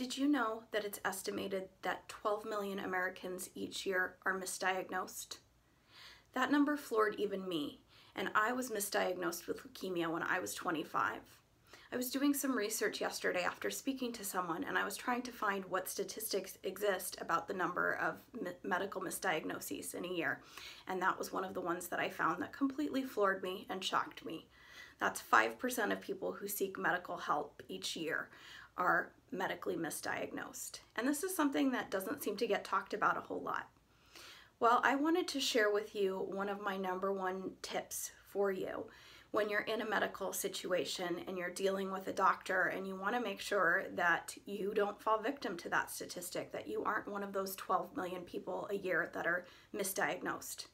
Did you know that it's estimated that 12 million Americans each year are misdiagnosed? That number floored even me, and I was misdiagnosed with leukemia when I was 25. I was doing some research yesterday after speaking to someone, and I was trying to find what statistics exist about the number of medical misdiagnoses in a year, and that was one of the ones that I found that completely floored me and shocked me. That's 5% of people who seek medical help each year are medically misdiagnosed. And this is something that doesn't seem to get talked about a whole lot. Well, I wanted to share with you one of my #1 tips for you when you're in a medical situation and you're dealing with a doctor and you want to make sure that you don't fall victim to that statistic, that you aren't one of those 12 million people a year that are misdiagnosed.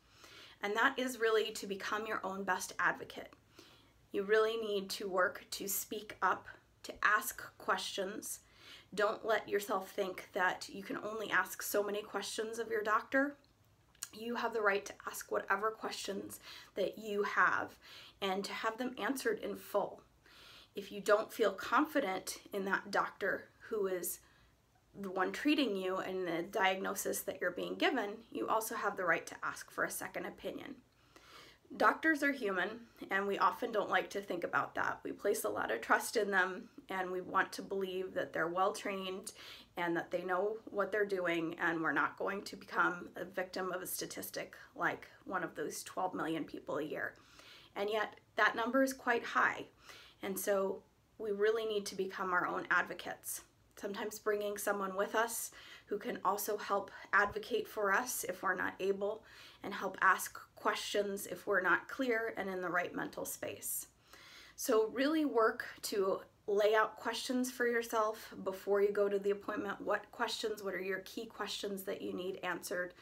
And that is really to become your own best advocate. You really need to work to speak up, to ask questions. Don't let yourself think that you can only ask so many questions of your doctor. You have the right to ask whatever questions that you have and to have them answered in full. If you don't feel confident in that doctor who is the one treating you and the diagnosis that you're being given, you also have the right to ask for a second opinion. Doctors are human, and we often don't like to think about that. We place a lot of trust in them, and we want to believe that they're well trained and that they know what they're doing, and we're not going to become a victim of a statistic like one of those 12 million people a year. And yet that number is quite high, and so we really need to become our own advocates. Sometimes bringing someone with us who can also help advocate for us if we're not able, and help ask questions if we're not clear and in the right mental space. So really work to lay out questions for yourself before you go to the appointment. What are your key questions that you need answered?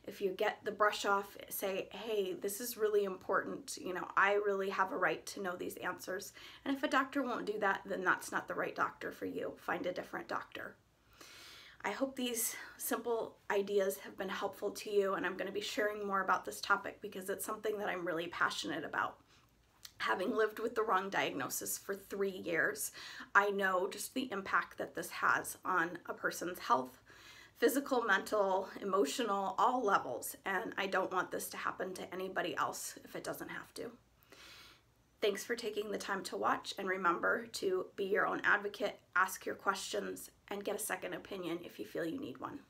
If you get the brush off, say, hey, this is really important. You know, I really have a right to know these answers. And if a doctor won't do that, then that's not the right doctor for you. Find a different doctor. I hope these simple ideas have been helpful to you, and I'm going to be sharing more about this topic because it's something that I'm really passionate about. Having lived with the wrong diagnosis for 3 years, I know just the impact that this has on a person's health, physical, mental, emotional, all levels, and I don't want this to happen to anybody else if it doesn't have to. Thanks for taking the time to watch, and remember to be your own advocate, ask your questions, and get a second opinion if you feel you need one.